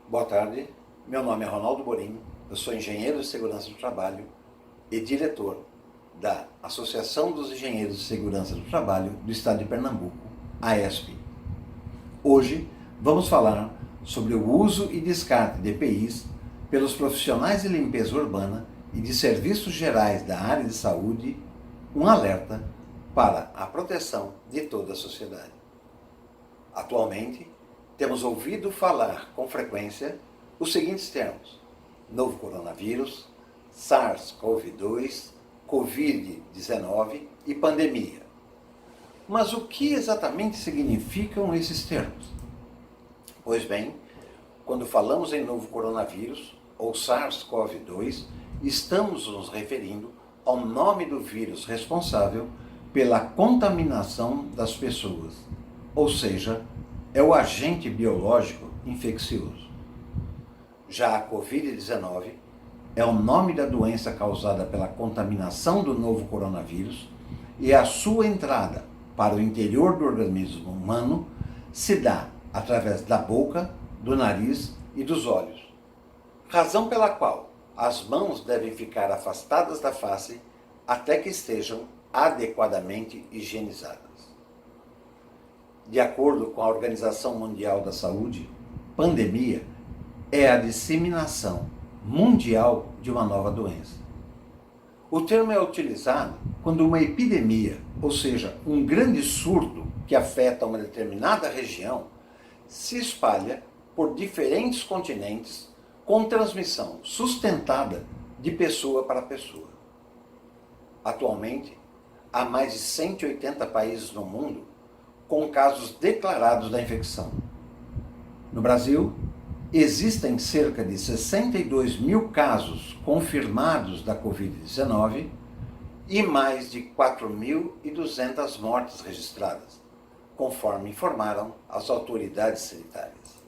Boa tarde, meu nome é Ronaldo Borim, eu sou engenheiro de segurança do trabalho e diretor da Associação dos Engenheiros de Segurança do Trabalho do Estado de Pernambuco, AESP. Hoje vamos falar sobre o uso e descarte de EPIs pelos profissionais de limpeza urbana e de serviços gerais da área de saúde, um alerta para a proteção de toda a sociedade. Atualmente, temos ouvido falar com frequência os seguintes termos: novo coronavírus, SARS-CoV-2, Covid-19 e pandemia. Mas o que exatamente significam esses termos? Pois bem, quando falamos em novo coronavírus ou SARS-CoV-2, estamos nos referindo ao nome do vírus responsável pela contaminação das pessoas, ou seja, é o agente biológico infeccioso. Já a Covid-19 é o nome da doença causada pela contaminação do novo coronavírus e a sua entrada para o interior do organismo humano se dá através da boca, do nariz e dos olhos, razão pela qual as mãos devem ficar afastadas da face até que estejam adequadamente higienizadas. De acordo com a Organização Mundial da Saúde, pandemia é a disseminação mundial de uma nova doença. O termo é utilizado quando uma epidemia, ou seja, um grande surto que afeta uma determinada região, se espalha por diferentes continentes com transmissão sustentada de pessoa para pessoa. Atualmente, há mais de 180 países no mundo com casos declarados da infecção. No Brasil, existem cerca de 62 mil casos confirmados da Covid-19 e mais de 4.200 mortes registradas, conforme informaram as autoridades sanitárias.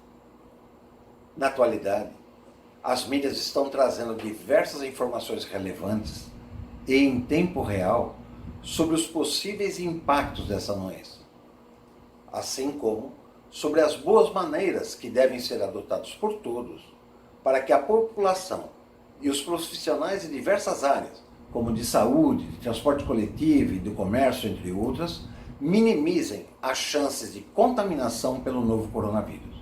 Na atualidade, as mídias estão trazendo diversas informações relevantes e em tempo real sobre os possíveis impactos dessa doença, assim como sobre as boas maneiras que devem ser adotadas por todos para que a população e os profissionais de diversas áreas, como de saúde, de transporte coletivo e do comércio, entre outras, minimizem as chances de contaminação pelo novo coronavírus,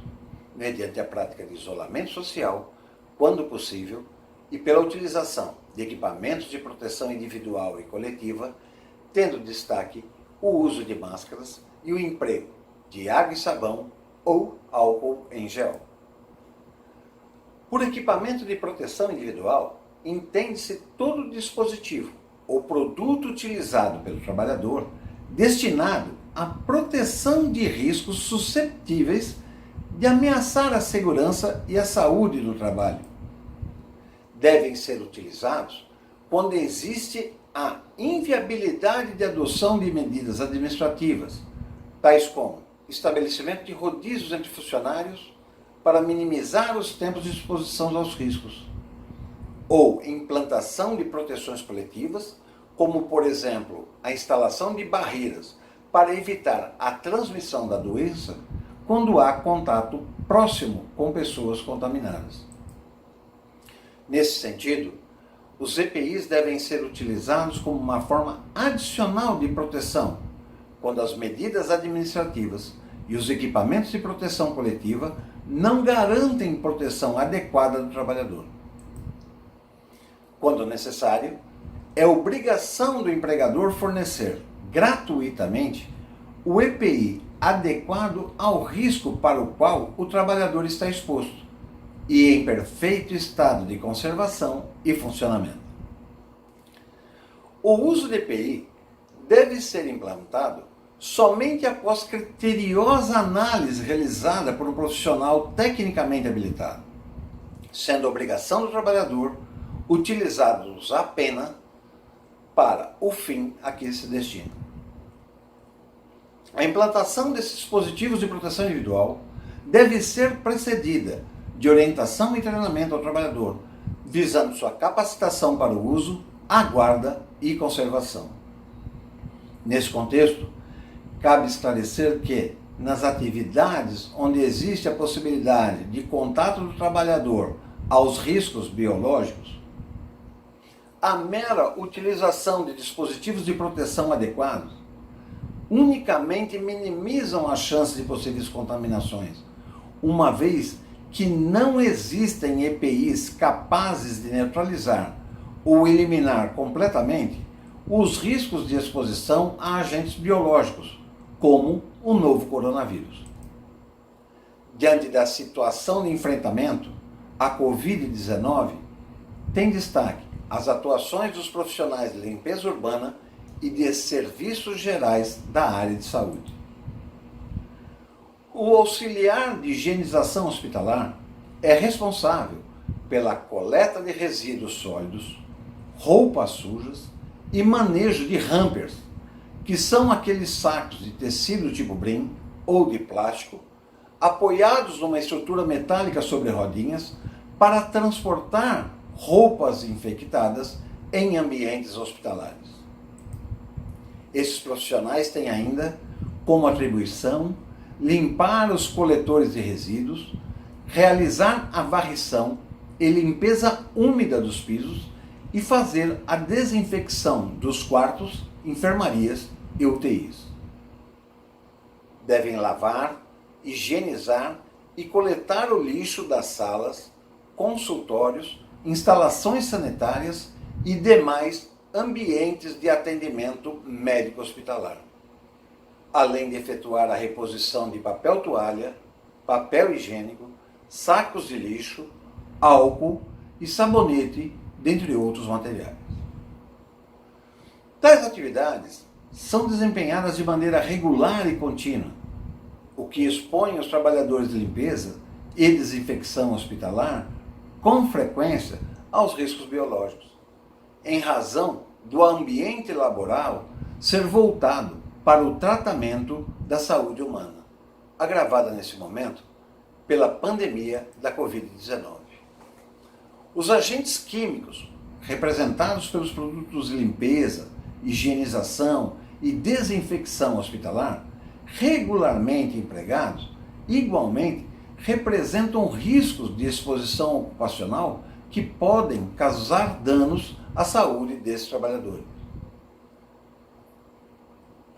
mediante a prática de isolamento social, quando possível, e pela utilização de equipamentos de proteção individual e coletiva, tendo destaque o uso de máscaras e o emprego de água e sabão ou álcool em gel. Por equipamento de proteção individual, entende-se todo dispositivo ou produto utilizado pelo trabalhador destinado à proteção de riscos suscetíveis de ameaçar a segurança e a saúde do trabalho. Devem ser utilizados quando existe a inviabilidade de adoção de medidas administrativas, tais como estabelecimento de rodízios entre funcionários para minimizar os tempos de exposição aos riscos, ou implantação de proteções coletivas, como, por exemplo, a instalação de barreiras para evitar a transmissão da doença quando há contato próximo com pessoas contaminadas. Nesse sentido, os EPIs devem ser utilizados como uma forma adicional de proteção, quando as medidas administrativas e os equipamentos de proteção coletiva não garantem proteção adequada do trabalhador. Quando necessário, é obrigação do empregador fornecer gratuitamente o EPI adequado ao risco para o qual o trabalhador está exposto e em perfeito estado de conservação e funcionamento. O uso de EPI deve ser implantado somente após criteriosa análise realizada por um profissional tecnicamente habilitado, sendo obrigação do trabalhador utilizados apenas para o fim a que se destina. A implantação desses dispositivos de proteção individual deve ser precedida de orientação e treinamento ao trabalhador, visando sua capacitação para o uso, a guarda e conservação. Nesse contexto, cabe esclarecer que nas atividades onde existe a possibilidade de contato do trabalhador aos riscos biológicos, a mera utilização de dispositivos de proteção adequados unicamente minimizam as chances de possíveis contaminações, uma vez que não existem EPIs capazes de neutralizar ou eliminar completamente os riscos de exposição a agentes biológicos, como o novo coronavírus. Diante da situação de enfrentamento, a Covid-19 tem destaque as atuações dos profissionais de limpeza urbana e de serviços gerais da área de saúde. O auxiliar de higienização hospitalar é responsável pela coleta de resíduos sólidos, roupas sujas e manejo de hampers, que são aqueles sacos de tecido tipo brim ou de plástico, apoiados numa estrutura metálica sobre rodinhas para transportar roupas infectadas em ambientes hospitalares. Esses profissionais têm ainda como atribuição limpar os coletores de resíduos, realizar a varrição e limpeza úmida dos pisos e fazer a desinfecção dos quartos, enfermarias e UTIs. Devem lavar, higienizar e coletar o lixo das salas, consultórios, instalações sanitárias e demais ambientes de atendimento médico-hospitalar, além de efetuar a reposição de papel toalha, papel higiênico, sacos de lixo, álcool e sabonete, dentre outros materiais. Tais atividades são desempenhadas de maneira regular e contínua, o que expõe os trabalhadores de limpeza e desinfecção hospitalar com frequência aos riscos biológicos, em razão do ambiente laboral ser voltado para o tratamento da saúde humana, agravada nesse momento pela pandemia da Covid-19. Os agentes químicos, representados pelos produtos de limpeza, higienização e desinfecção hospitalar, regularmente empregados, igualmente representam riscos de exposição ocupacional que podem causar danos à saúde desses trabalhadores.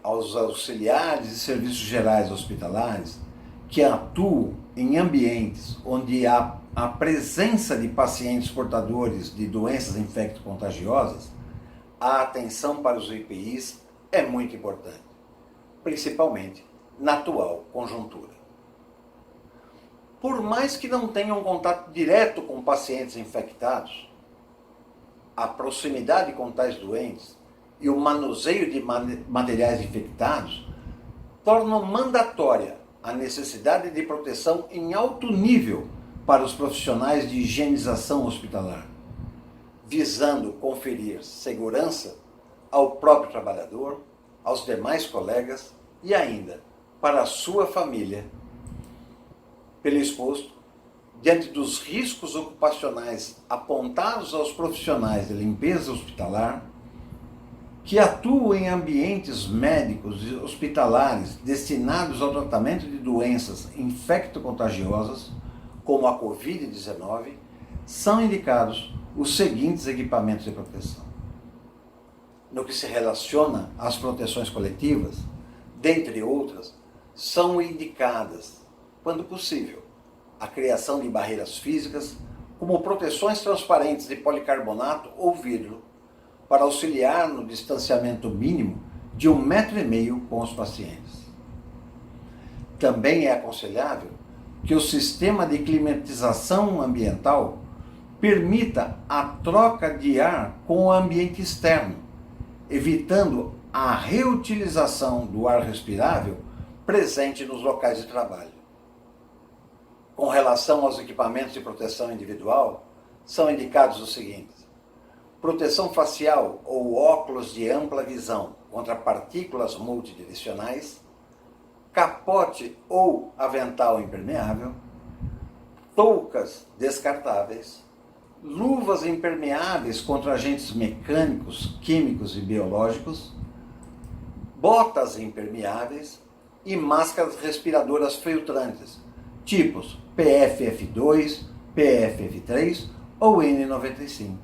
Aos auxiliares de serviços gerais hospitalares que atuam em ambientes onde há a presença de pacientes portadores de doenças infecto-contagiosas, a atenção para os EPIs é muito importante, principalmente na atual conjuntura. Por mais que não tenham contato direto com pacientes infectados, a proximidade com tais doentes e o manuseio de materiais infectados tornam mandatória a necessidade de proteção em alto nível para os profissionais de higienização hospitalar, visando conferir segurança ao próprio trabalhador, aos demais colegas e ainda para a sua família. Pelo exposto, diante dos riscos ocupacionais apontados aos profissionais de limpeza hospitalar, que atuam em ambientes médicos e hospitalares destinados ao tratamento de doenças infecto-contagiosas, como a Covid-19, são indicados os seguintes equipamentos de proteção. No que se relaciona às proteções coletivas, dentre outras, são indicadas, quando possível, a criação de barreiras físicas, como proteções transparentes de policarbonato ou vidro, para auxiliar no distanciamento mínimo de 1,5 metro com os pacientes. Também é aconselhável que o sistema de climatização ambiental permita a troca de ar com o ambiente externo, evitando a reutilização do ar respirável presente nos locais de trabalho. Com relação aos equipamentos de proteção individual, são indicados os seguintes: proteção facial ou óculos de ampla visão contra partículas multidirecionais, capote ou avental impermeável, toucas descartáveis, luvas impermeáveis contra agentes mecânicos, químicos e biológicos, botas impermeáveis, e máscaras respiradoras filtrantes, tipos PFF2, PFF3 ou N95.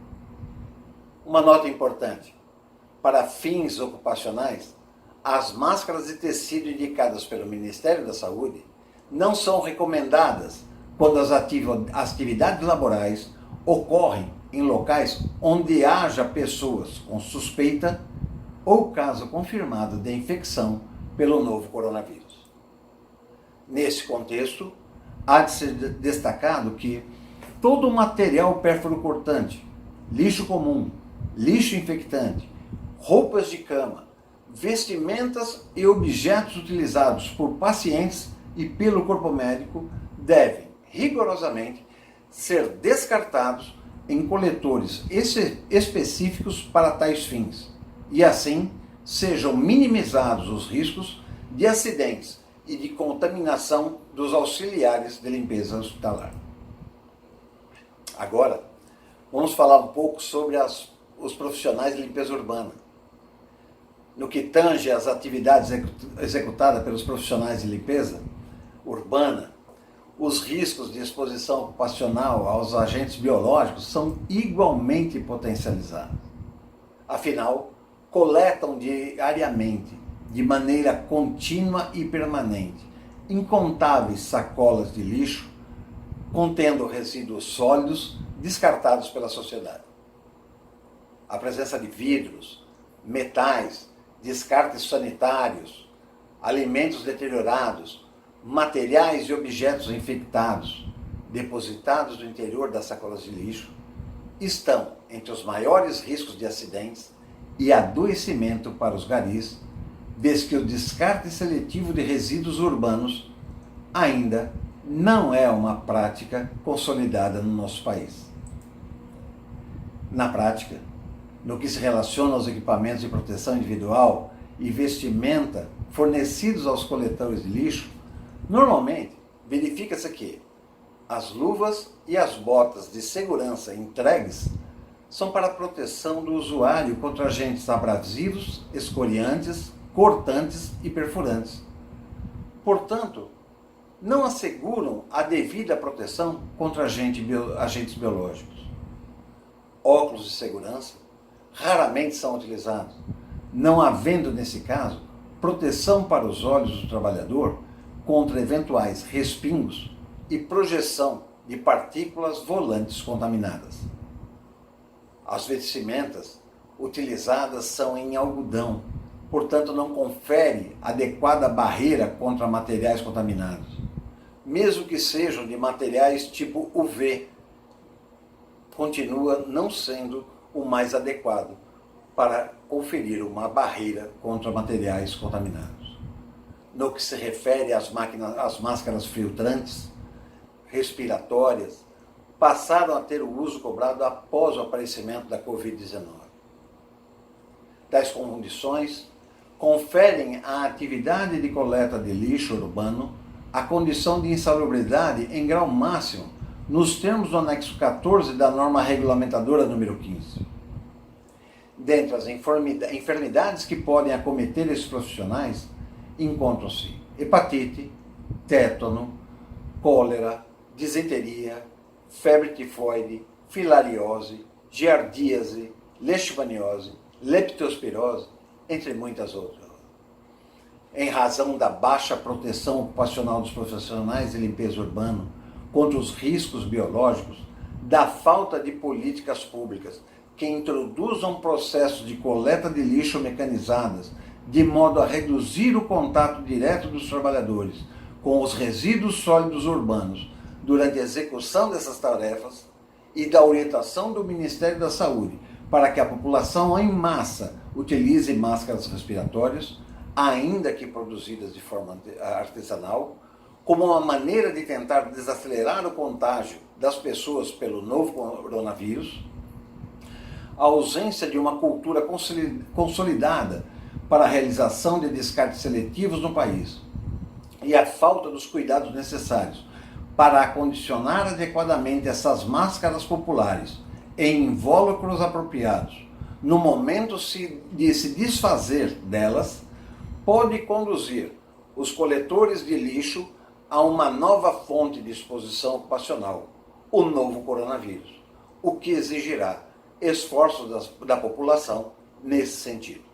Uma nota importante: para fins ocupacionais, as máscaras de tecido indicadas pelo Ministério da Saúde não são recomendadas quando as atividades laborais ocorrem em locais onde haja pessoas com suspeita ou caso confirmado de infecção pelo novo coronavírus. Nesse contexto, há de ser destacado que todo o material pérfuro-cortante, lixo comum, lixo infectante, roupas de cama, vestimentas e objetos utilizados por pacientes e pelo corpo médico devem, rigorosamente, ser descartados em coletores específicos para tais fins, e assim sejam minimizados os riscos de acidentes e de contaminação dos auxiliares de limpeza hospitalar. Agora, vamos falar um pouco sobre os profissionais de limpeza urbana. No que tange às atividades executadas pelos profissionais de limpeza urbana, os riscos de exposição ocupacional aos agentes biológicos são igualmente potencializados. Afinal, coletam diariamente, de maneira contínua e permanente, incontáveis sacolas de lixo contendo resíduos sólidos descartados pela sociedade. A presença de vidros, metais, descartes sanitários, alimentos deteriorados, materiais e objetos infectados, depositados no interior das sacolas de lixo, estão entre os maiores riscos de acidentes e adoecimento para os garis, desde que o descarte seletivo de resíduos urbanos ainda não é uma prática consolidada no nosso país. Na prática, no que se relaciona aos equipamentos de proteção individual e vestimenta fornecidos aos coletores de lixo, normalmente verifica-se que as luvas e as botas de segurança entregues são para a proteção do usuário contra agentes abrasivos, escoriantes, cortantes e perfurantes. Portanto, não asseguram a devida proteção contra agentes biológicos. Óculos de segurança raramente são utilizados, não havendo, nesse caso, proteção para os olhos do trabalhador contra eventuais respingos e projeção de partículas volantes contaminadas. As vestimentas utilizadas são em algodão, portanto não confere adequada barreira contra materiais contaminados, mesmo que sejam de materiais tipo UV, continua não sendo o mais adequado para conferir uma barreira contra materiais contaminados. No que se refere às máscaras filtrantes, respiratórias, passaram a ter o uso cobrado após o aparecimento da Covid-19. Tais condições conferem à atividade de coleta de lixo urbano a condição de insalubridade em grau máximo, nos termos do anexo 14 da norma regulamentadora número 15. Dentre as enfermidades que podem acometer esses profissionais, encontram-se hepatite, tétano, cólera, disenteria, febre tifoide, filariose, giardíase, leishmaniose, leptospirose, entre muitas outras. Em razão da baixa proteção ocupacional dos profissionais de limpeza urbana contra os riscos biológicos, da falta de políticas públicas que introduzam processos de coleta de lixo mecanizadas, de modo a reduzir o contato direto dos trabalhadores com os resíduos sólidos urbanos durante a execução dessas tarefas, e da orientação do Ministério da Saúde para que a população em massa utilize máscaras respiratórias, ainda que produzidas de forma artesanal, como uma maneira de tentar desacelerar o contágio das pessoas pelo novo coronavírus, a ausência de uma cultura consolidada para a realização de descartes seletivos no país e a falta dos cuidados necessários para acondicionar adequadamente essas máscaras populares em invólucros apropriados no momento de se desfazer delas, pode conduzir os coletores de lixo a uma nova fonte de exposição ocupacional, o novo coronavírus, o que exigirá esforços da população nesse sentido.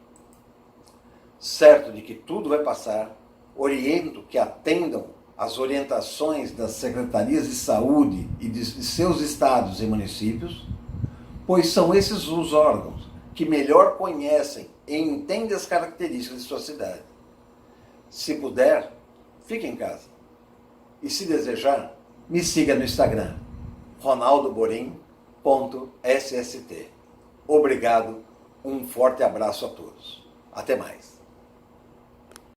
Certo de que tudo vai passar, oriento que atendam às orientações das secretarias de saúde e de seus estados e municípios, pois são esses os órgãos que melhor conhecem e entendem as características de sua cidade. Se puder, fique em casa. E se desejar, me siga no Instagram, ronaldoborim.sst. Obrigado, um forte abraço a todos. Até mais.